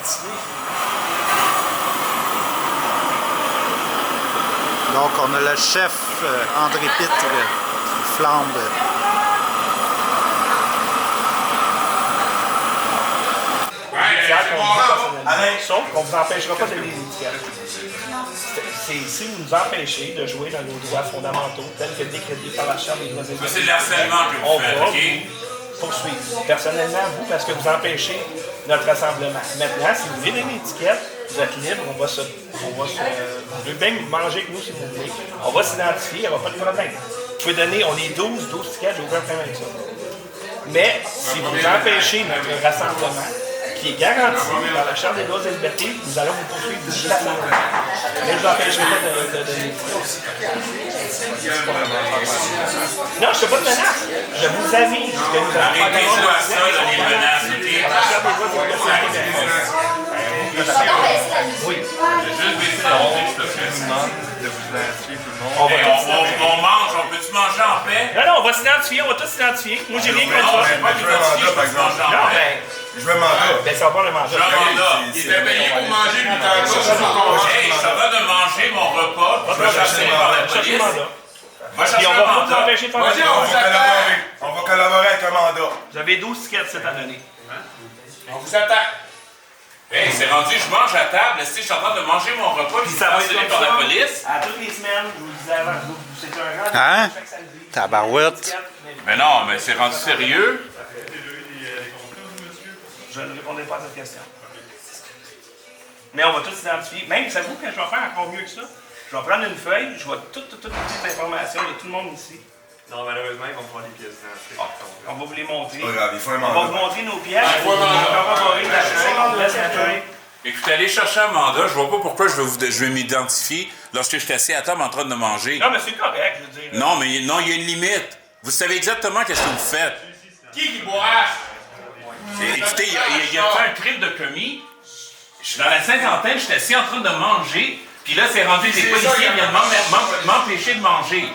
fatigué. Donc, on a le chef André Pitre qui flambe. Sauf qu'on ne vous empêchera pas de donner l'étiquette. C'est si vous nous empêchez de jouer dans nos droits fondamentaux, tels que décrétés par la Charte des droits individuels. C'est de l'harcèlement que vous faites, OK? Poursuivre. Personnellement, vous, parce que vous empêchez notre rassemblement. Maintenant, si vous voulez donner l'étiquette, vous êtes libre, on va vous pouvez bien manger avec nous si vous voulez. On va s'identifier, il n'y aura pas de problème. Vous pouvez donner, on est 12 tickets, j'ai aucun problème avec ça. Mais si vous empêchez notre rassemblement, qui est garanti par la Charte des droits et libertés, nous allons vous poursuivre d'ici la fin. Mais je ne vous empêcherai pas de donner l'étiquette. Non, je ne fais pas de menace. Je vous avise que nous allons faire Arrêtez-vous à ça, là, les menaces, OK? Oui. J'ai juste baissé la montée, s'il te plaît. De vous identifier tout le monde. On mange, on peut-tu manger en paix? Non, on va s'identifier, on va tous s'identifier. Moi, j'ai rien contre ça. Pas d'identifier, par exemple. Non, ben, Je veux un mandat. ben, ça va pas le manger. Il était payé pour manger, puis hey, ça va de manger mon repas, puis je vais chercher par la police. Va Puis chercher on un va pas vous mandat. empêcher de faire Vas-y, ça. On va collaborer avec un mandat. Vous avez 12 tickets cette année. On vous attaque. Hey, c'est rendu, je mange à table, je suis en train de manger mon repas, puis ça va être par la police. À toutes les semaines, je vous disais avant, c'est un rendez-vous Hein? chaque samedi. Tabarouette. Mais non, mais c'est rendu sérieux. Je ne répondrai pas à cette question. Mais on va tous s'identifier. Même, savez-vous que je vais faire encore mieux que ça? Je vais prendre une feuille, je vais toutes les informations de tout le monde ici. Non, malheureusement, ils vont me prendre les pièces d'identité. On va vous les montrer. Pas grave, il faut un On va mandat. vous montrer nos pièces. On va corroborer la feuille, on laisse la feuille. Écoutez, allez chercher un mandat, je vois pas pourquoi je vais m'identifier lorsque je suis assis à table en train de manger. Non, mais c'est correct, je veux dire. Non, mais non, il y a une limite. Vous savez exactement qu'est-ce que vous faites. Qui bourrache? Écoutez, il a fait un crime de commis. Je suis dans la cinquantaine, je suis assis en train de manger, puis là, c'est rendu des policiers viennent m'empêcher de manger.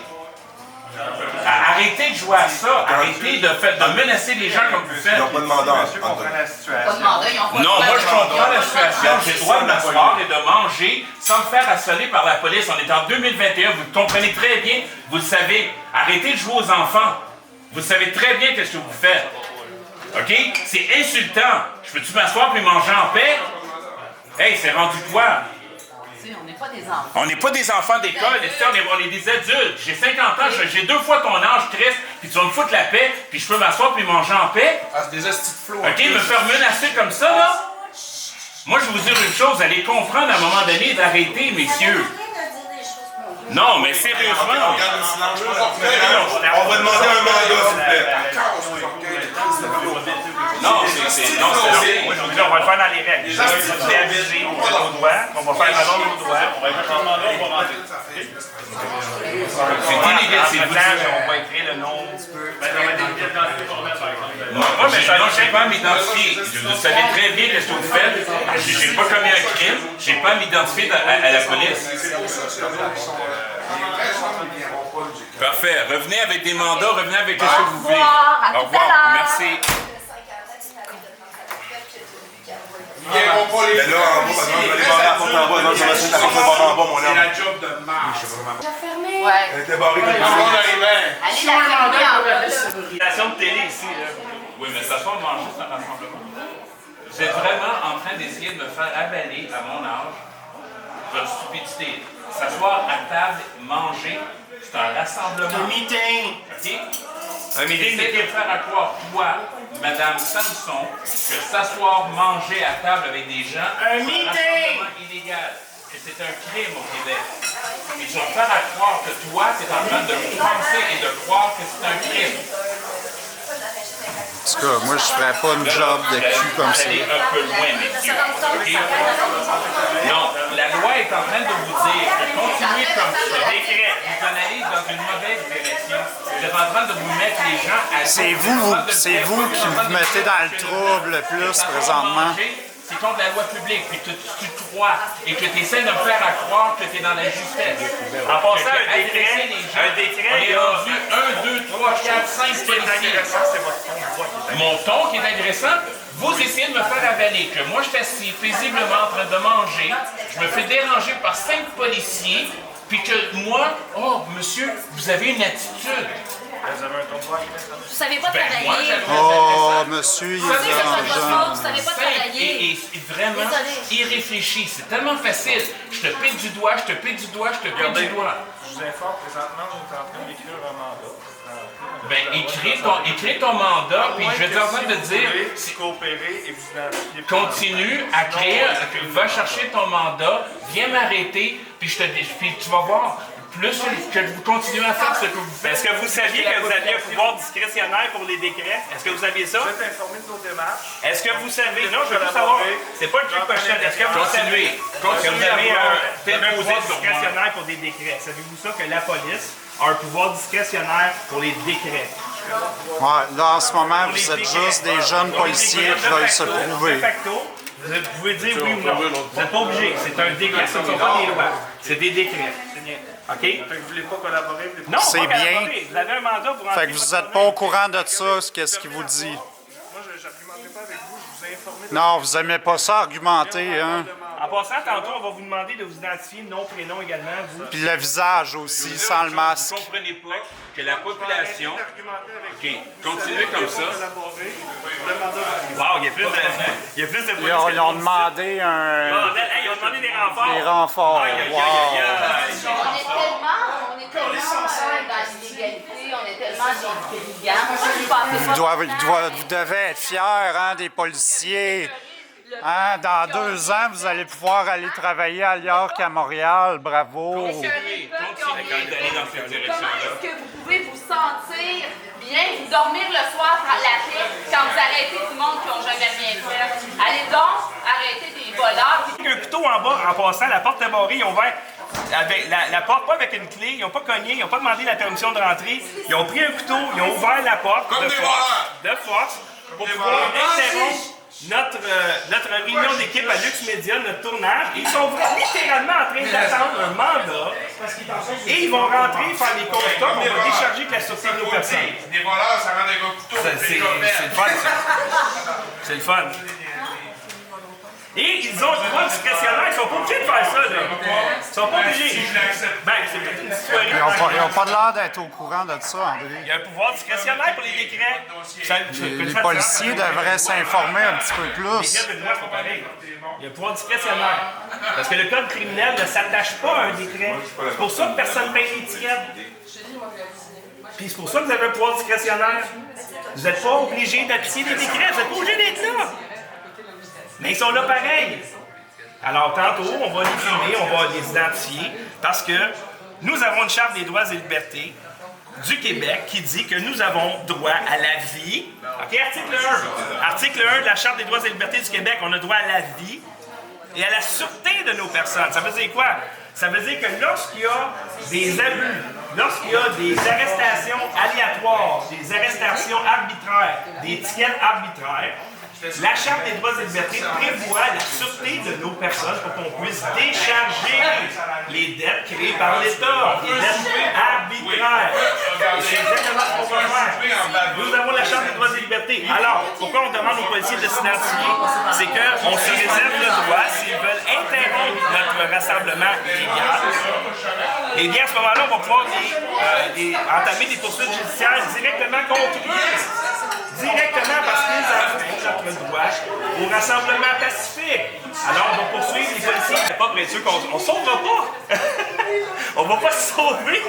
Arrêtez de jouer à ça. Arrêtez de menacer les gens comme vous faites. Ils n'ont pas de mandat. Monsieur comprend la situation. Pas de mandat, ils ont pas de Non, moi je mandat. comprends la situation. J'ai le droit de m'asseoir et de manger sans me faire assoler par la police. On est en 2021, vous comprenez très bien, vous le savez. Arrêtez de jouer aux enfants. Vous savez très bien qu'est-ce que vous faites. OK? C'est insultant. Je peux-tu m'asseoir puis manger en paix? Hey, c'est rendu quoi? Tu sais, on n'est pas des enfants. On n'est pas des enfants d'école, on est des adultes. J'ai 50 ans, j'ai 2 fois ton âge, Chris, puis tu vas me foutre la paix, puis je peux m'asseoir puis manger en paix? Ah, c'est des hosties de flots. OK, me faire menacer comme ça, là? Moi, je vais vous dire une chose, allez comprendre à un moment donné d'arrêter, messieurs. Non, mais sérieusement. On garde le silence. On va demander un mandat, s'il vous plaît. Non, c'est non, Moi, je vous dis, on va le faire dans les règles. Vous avez abusé, on va nos droits, on va faire valoir nos droits. On va écrire le mandat, on va rentrer. c'est illégal, c'est vous dire. On va écrire le nom. Moi, mais ça, j'ai pas à m'identifier. Vous savez très bien ce que vous faites. J'ai pas commis un crime. J'ai pas à m'identifier à la police. Parfait. Revenez avec des mandats, revenez avec ce que vous voulez. À Au tout revoir. à l'heure. Merci. Mais là, en bas, par exemple, aller barrer la porte en bas. Non, je vais essayer de la porte en bas, mon C'est homme. la job de marche. Ouais. Elle était barrée comme Tout le ça. monde arrivait. Allez la fermer en bas, là. Station de télé ici, là. Oui, mais ça soit manger, c'est un rassemblement. Vous êtes vraiment en train d'essayer de me faire avaler, à mon âge, votre stupidité. S'asseoir à table, manger, c'est un rassemblement. Meeting! OK? Un meeting de faire à croire, toi, Madame Samson, que s'asseoir, manger à table avec des gens, Un c'est meeting! rassemblement illégal. Que c'est un crime au Québec. Et tu vas me faire à croire que toi, tu es en train de penser et de croire que c'est un crime. En tout cas, moi, je ferais pas une job de cul comme ça. Allez un peu loin, messieurs. OK? Non, la loi est en train de vous dire que continuer comme ça, vous en allez dans une mauvaise direction. Vous êtes en train de vous mettre les gens à... C'est vous qui vous mettez dans le trouble le plus présentement. C'est contre la loi publique, puis tu crois, et que tu essaies de me faire croire que tu es dans la justesse. En passant, un Agresser les gens. décret, On il y est a... rendu 1, 2, 3, 4, 5 policiers. c'est votre ton. Mon ton qui est agressant, vous essayez de me faire avaler que moi je suis assis paisiblement en train de manger, je me fais déranger par 5 policiers, puis que moi, oh monsieur, vous avez une attitude. Vous avez un ton de voix. Vous savez pas Ben, moi, travailler. j'avais Oh, monsieur, il Vous savez que c'est pas est votre dérangeant. faute, vous savez pas simple travailler. et vraiment Désolée. irréfléchi. C'est tellement facile. Je te pique du doigt, je te pique du doigt, je te pique du doigt. Je vous informe, présentement, on est en train d'écrire un mandat. Ben, écris ton mandat, puis je vais te en train de dire, coopérer et vous identifier. continue à créer, va chercher ton mandat, viens m'arrêter, puis tu vas voir, plus que vous continuez à faire ce que vous faites. Est-ce que vous saviez que vous aviez un pouvoir discrétionnaire pour les décrets? Est-ce que vous saviez ça? Vous êtes informé de nos démarches. Est-ce que vous savez? Non, je veux juste savoir. C'est pas le truc pochette. Est-ce que vous savez que vous Continuez avez à un pouvoir sur moi. discrétionnaire pour des décrets? Savez-vous ça que la police a un pouvoir discrétionnaire pour les décrets? Ouais, là, en ce moment, Pour les vous êtes décrets. juste des jeunes Pour les policiers décrets qui de veulent se facto, prouver. de facto, vous pouvez dire oui ou non. Vous n'êtes pas obligé. C'est un décret. Ce ne sont pas des lois. C'est des décrets. OK? Fait que vous voulez pas collaborer, vous voulez Non, C'est pas bien. collaborer. Vous avez un mandat pour Fait que vous n'êtes pas au courant de ça, qu'est-ce qu'il vous dit. Moi, je n'argumenterai pas avec vous, je vous ai informé de Non, vous n'aimez pas ça argumenter, hein? En passant, tantôt, on va vous demander de vous identifier nom, prénom également, vous. Puis le visage aussi, sans le masque. Vous ne comprenez pas que la population... d'argumenter avec OK, vous. continuez comme ça. Collaborer, le mandat va Wow, il y a plus de Ils ont demandé un... Ils ont demandé des renforts. des renforts. Aïe, aïe, aïe, Wow. aïe, aïe. On est tellement dans l'illégalité, on est tellement des brigands. Vous devez être fiers, hein, des policiers. Hein, dans 2 ans, vous allez pouvoir aller travailler ailleurs qu'à Montréal. Bravo. Continuez d'aller dans cette Comment direction-là. est-ce que vous pouvez vous sentir bien, vous dormir le soir à la paix quand vous arrêtez tout le monde qui n'ont jamais rien fait? Allez donc arrêter des voleurs. Un couteau en bas, en passant, la porte est barrée, ils ont ouvert avec la porte, pas avec une clé, ils n'ont pas cogné, ils n'ont pas demandé la permission de rentrer, ils ont pris un couteau, ils ont ouvert la porte Comme de des force pour pouvoir interrompre notre réunion d'équipe à Lux Media, notre tournage. Ils sont littéralement en train d'attendre un mandat et ils vont rentrer faire des constats qu'on va décharger que la sûreté de nos personnes. Des voleurs, ça rend des gars couteaux. C'est le fun, ça. C'est le fun. Et ils ont le droit discrétionnaire, ils sont pas obligés de faire ça, là. Ils sont pas obligés. Ben, c'est peut-être une soirée. Ils n'ont pas l'air d'être au courant de ça, André. Il y a un pouvoir discrétionnaire pour les décrets. Les policiers devraient s'informer un petit peu Les plus. décrets de loi, c'est pas pareil. Il y a un pouvoir discrétionnaire. Parce que le code criminel ne s'attache pas à un décret. C'est pour ça que personne ne paye l'étiquette. Puis c'est pour ça que vous avez un pouvoir discrétionnaire. Vous n'êtes pas obligé d'appliquer des décrets, vous n'êtes pas obligé d'être là. Mais ils sont là pareil. Alors tantôt, on va les filmer, on va les identifier, parce que nous avons une charte des droits et libertés du Québec qui dit que nous avons droit à la vie. OK, article 1. Article 1 de la charte des droits et libertés du Québec, on a droit à la vie et à la sûreté de nos personnes. Ça veut dire quoi? Ça veut dire que lorsqu'il y a des abus, lorsqu'il y a des arrestations aléatoires, des arrestations arbitraires, des étiquettes arbitraires, la Charte des droits et libertés prévoit la sûreté de nos personnes pour qu'on puisse décharger les dettes créées par l'État, les dettes arbitraires. Et c'est exactement ce qu'on va faire. Nous avons la Charte des droits et libertés. Alors, pourquoi on demande aux policiers de s'identifier? C'est qu'on se réserve le droit, s'ils veulent interrompre notre rassemblement illégal, et bien à ce moment-là, on va pouvoir entamer des poursuites judiciaires directement contre eux. Directement parce qu'ils ont notre droit au rassemblement pacifique. Alors, on va poursuivre les policiers. C'est pas précieux qu'on ne sauvera pas. On va pas se sauver.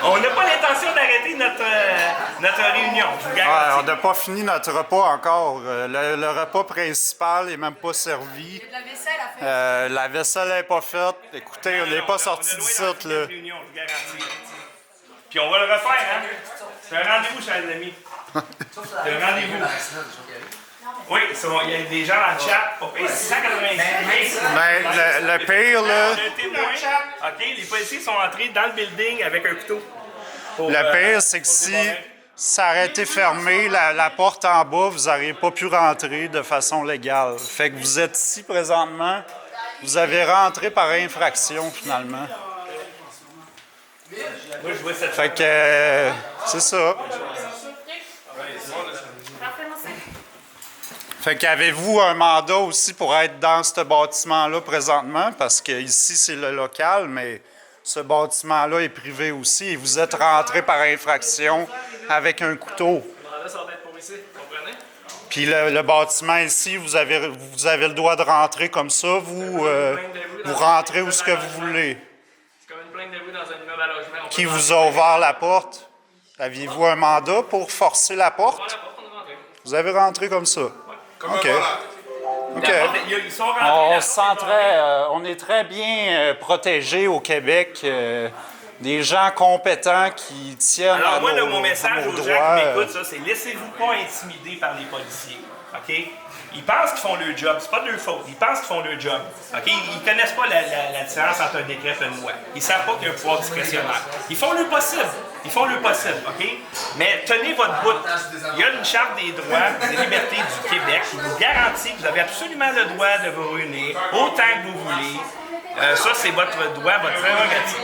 On n'a pas l'intention d'arrêter notre réunion. Je vous garantis. Ouais, on n'a pas fini notre repas encore. Le repas principal n'est même pas servi. La vaisselle a fait. La vaisselle n'est pas faite. Écoutez, on n'est pas sorti On a d'ici, loué dans là. cette réunion, je vous garantis. Puis on va le refaire, hein? C'est un rendez-vous, chers amis. C'est un rendez-vous. Oui, il y a des gens dans le chat. OK, 690. Mais le pire, là, On a un témoin. OK, les policiers sont entrés dans le building avec un couteau. le pire, c'est que si ça aurait été fermé, la porte en bas, vous n'auriez pas pu rentrer de façon légale. Fait que vous êtes ici présentement, vous avez rentré par infraction finalement. Moi, je vois cette... Fait que c'est ça. Fait qu'avez-vous un mandat aussi pour être dans ce bâtiment-là présentement? Parce que ici, c'est le local, mais ce bâtiment-là est privé aussi et vous êtes rentré par infraction avec un couteau. Puis le bâtiment ici, vous avez le droit de rentrer comme ça, vous rentrez où ce que vous voulez. C'est comme une plainte de rue dans un immeuble à logement. Qui vous a ouvert la porte? Aviez-vous un mandat pour forcer la porte? Vous avez rentré comme ça? OK. OK. Ils sont rentrés On est très bien protégés au Québec. Des gens compétents qui tiennent Alors à moi, nos, mon message nos aux gens droits. qui m'écoutent, ça, c'est laissez-vous pas intimider par les policiers. OK? Ils pensent qu'ils font leur job. C'est pas de leur faute. Ils pensent qu'ils font leur job. OK? Ils connaissent pas la différence entre un décret et une loi. Ils savent pas qu'il y a un pouvoir discrétionnaire. Ils font le possible. Ils font le possible. OK? Mais tenez votre bout. Il y a une charte des droits et des libertés du Québec qui vous garantit que vous avez absolument le droit de vous réunir autant que vous voulez. Ça, c'est votre droit, votre prérogative.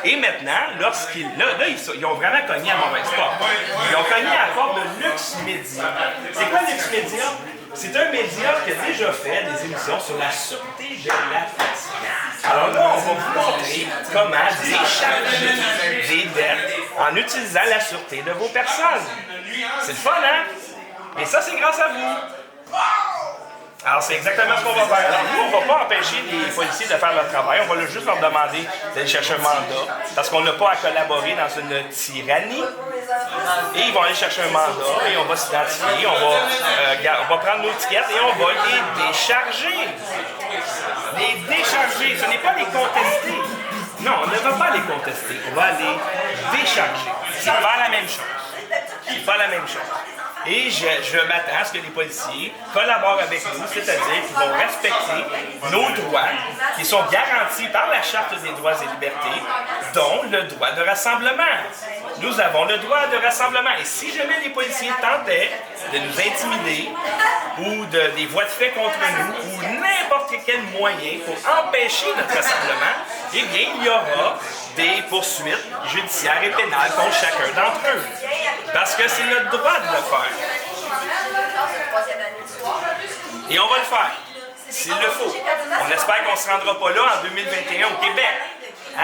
Et maintenant, ils ont vraiment cogné à mauvaise porte. Ils ont cogné à la porte de Lux Média. C'est quoi Lux Média? C'est un média qui a déjà fait des émissions sur la sûreté de la patience. Alors là, on va vous montrer comment décharger des dettes en utilisant la sûreté de vos personnes. C'est le fun, hein? Et ça, c'est grâce à vous. Alors, c'est exactement ce qu'on va faire. Alors, nous, on ne va pas empêcher les policiers de faire leur travail. On va juste leur demander d'aller chercher un mandat parce qu'on n'a pas à collaborer dans une tyrannie. Et ils vont aller chercher un mandat et on va s'identifier. On va prendre nos tickets et on va les décharger. Les décharger. Ce n'est pas les contester. Non, on ne va pas les contester. On va les décharger. C'est pas la même chose. C'est pas la même chose. Et je m'attends à ce que les policiers collaborent avec nous, c'est-à-dire qu'ils vont respecter nos droits qui sont garantis par la Charte des droits et libertés, dont le droit de rassemblement. Nous avons le droit de rassemblement. Et si jamais les policiers tentaient de nous intimider ou des voies de fait contre nous ou n'importe quel moyen pour empêcher notre rassemblement, eh bien, il y aura des poursuites judiciaires et pénales contre chacun d'entre eux. Parce que c'est notre droit de le faire. Et on va le faire, s'il le faut. On espère qu'on ne se rendra pas là en 2021 au Québec. Hein?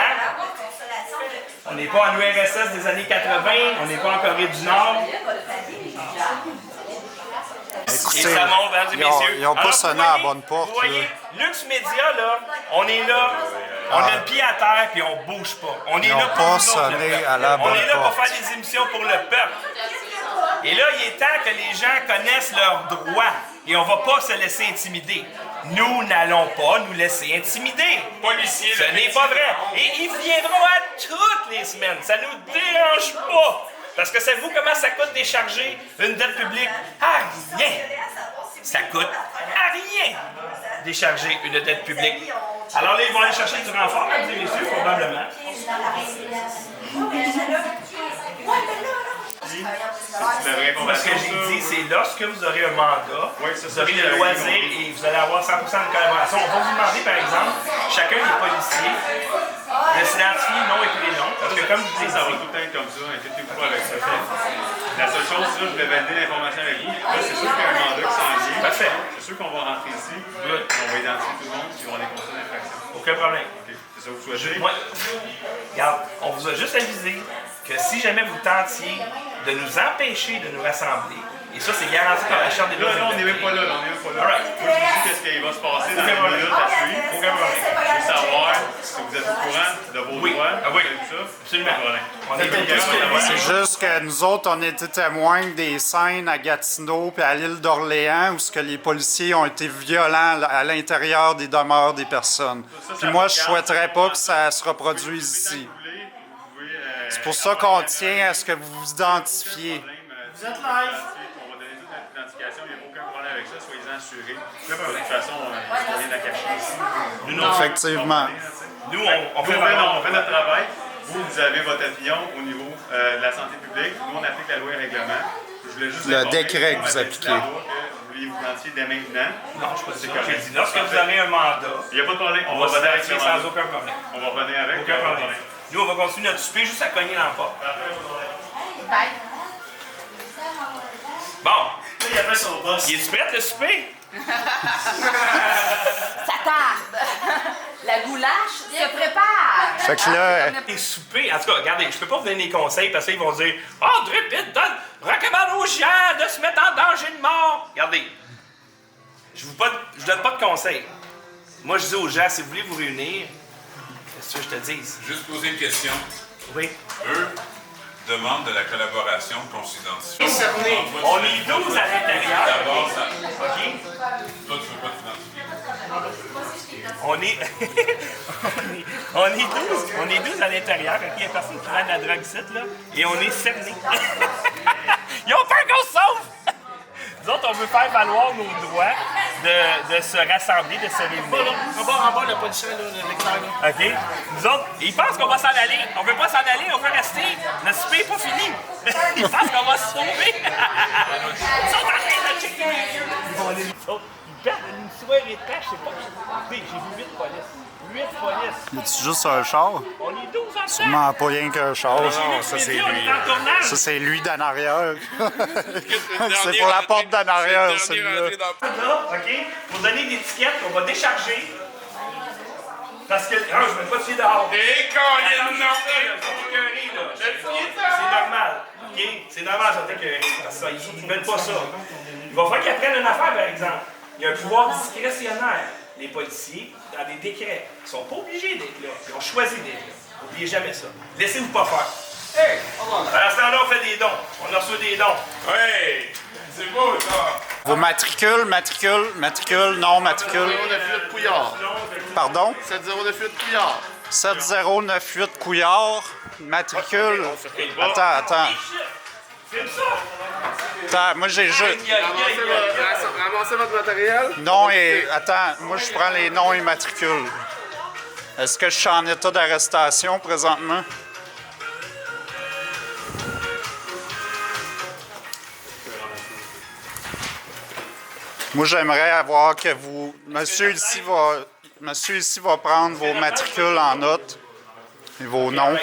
On n'est pas en URSS des années 80, on n'est pas en Corée du Nord. Écoutez, Et ça monte, mesdames et messieurs. Ils n'ont pas sonné à la bonne porte. Vous voyez, Lux Média, là, on est là, on a le pied à terre puis on bouge pas. On est là pour pas nous autres, sonné le peuple. à la On bonne est là pour porte. faire des émissions pour le peuple. Et là, il est temps que les gens connaissent leurs droits et on ne va pas se laisser intimider. Nous n'allons pas nous laisser intimider. Policiers, Ce n'est pas vrai. Et ils viendront à toutes les semaines. Ça ne nous dérange pas. Parce que savez-vous comment ça coûte décharger une dette publique? À rien. Ça coûte à rien décharger une dette publique. Alors là, ils vont aller chercher du renfort, mesdames et messieurs, probablement. Ce que j'ai dit, c'est lorsque vous aurez un mandat, vous aurez le loisir et vous allez avoir 100% de collaboration. On va vous demander, par exemple, chacun des policiers de s'identifier nom et prénom. Parce que comme je vous Ça va disais, tout le temps être comme ça, inquiétez-vous pas avec ça. La seule chose, c'est que je vais valider l'information avec vous. Là, c'est sûr qu'il y a un mandat qui s'en vient. Parfait. C'est sûr qu'on va rentrer ici. On va identifier tout le monde puis on va les constats d'infraction. aucun problème. C'est ça que vous souhaitez? Moi, regarde, on vous a juste avisé que si jamais vous tentiez de nous empêcher de nous rassembler, et ça, c'est garanti par la Charte des droits et Là, on n'est même libertés. pas là. On n'est même pas là. All right. Moi, je vous dis qu'est-ce qui va se passer dans Aucun les problème. minutes à suivre. Aucun problème. Je veux savoir si vous êtes au courant de vos Oui. droits. Ah oui. Tout ça. Absolument. Pas de problème. On est tous témoins. C'est juste que nous autres, on était témoins des scènes à Gatineau puis à l'île d'Orléans où ce que les policiers ont été violents à l'intérieur des demeures des personnes. Puis moi, je souhaiterais pas que ça se reproduise ici. C'est pour ça qu'on tient à ce que vous vous identifiez. Vous êtes live. On va donner toute notre identification. Il n'y a aucun problème avec ça. Soyez-en assurés. De toute façon, on n'a rien à cacher ici. Nous, non. Effectivement. Nous, on Nous, fait on fait notre travail. Vous avez votre opinion au niveau de la santé publique. Nous, on applique la loi et le règlement. Je voulais juste Le informer décret que on vous avait dit appliquez. là-bas que vous vouliez vous identifier dès maintenant. Non, je ne sais pas. correct. J'ai dit, lorsque vous aurez un mandat, Il n'y a pas de problème. on va se revenir avec faire le sans mandat. aucun problème. On va revenir avec. Aucun problème. Nous, on va continuer notre souper juste à cogner dans la porte. Bye. Bon, Là, il appelle son boss. il est prêt le souper? Ça tarde. La goulache se prépare. Fait que là, Les soupers, en tout cas, regardez, je peux pas vous donner des conseils parce qu'ils vont dire « Ah, Drépide recommande aux gens de se mettre en danger de mort! » Regardez, je vous donne pas de conseils. Moi, je dis aux gens, si vous voulez vous réunir, qu'est-ce que je te dise? Juste poser une question. Oui. Eux demandent de la collaboration qu'on s'identifie. On est 12 à l'intérieur. D'abord, ça. OK? Toi, tu veux pas t'identifier. On est... on est 12 à l'intérieur. OK? Il y a personne qui vend de la drogue ici, là. Et on est cernés. Ils ont peur qu'on se sauve! Nous autres, on veut faire valoir nos droits de se rassembler, de se réunir. En bas, le policier, le lecteur, là. OK? Nous autres, ils pensent qu'on va s'en aller. On veut pas s'en aller, on veut rester. Le souper n'est pas fini. Ils pensent qu'on va se sauver. Ils sont en train de checker les yeux. Ils vont aller. Ils perdent une soirée de pêche, je sais pas. Écoutez, j'ai vu 8 polices. 8 polices. c'est juste un char. On est 12 en dedans. Non, pas rien qu'un char. Non, ça c'est lui. On est en tournage. Ça, c'est lui d'en arrière. C'est pour la porte d'en arrière, celui-là. Là, OK? Pour donner l'étiquette qu'on va décharger. Parce que. Ah, je ne vais pas tuer dehors. Et quand il y a C'est normal. OK? C'est normal, ça t'écœurer. Parce qu'ils ne veulent pas ça. Il va falloir qu'ils apprennent une affaire, par exemple. Il y a un pouvoir discrétionnaire. Les policiers, dans des décrets, ils ne sont pas obligés d'être là. Ils ont choisi d'être là. N'oubliez jamais ça. Laissez-vous pas faire. Hey! À ce temps-là, on fait des dons. On a reçu des dons. Hey! C'est beau, ça! Vos matricules, non matricule. 7098 Couillard. Pardon? 7098 Couillard. 7098 Couillard, matricule. Attends. Filme ça! Attends, moi j'ai juste. Ramassez votre matériel. Nom et. Attends, moi je prends les noms et matricules. Est-ce que je suis en état d'arrestation présentement? Moi j'aimerais avoir que vous. Monsieur ici va prendre vos matricules en note et vos noms.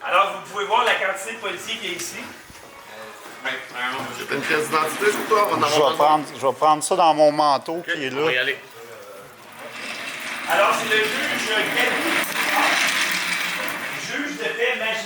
Alors, vous pouvez voir la quantité de policiers qui est ici. J'ai une pièce d'identité sur toi. On en va Je vais prendre ça dans mon manteau qui est On va y là. aller. Alors, c'est le juge Gabi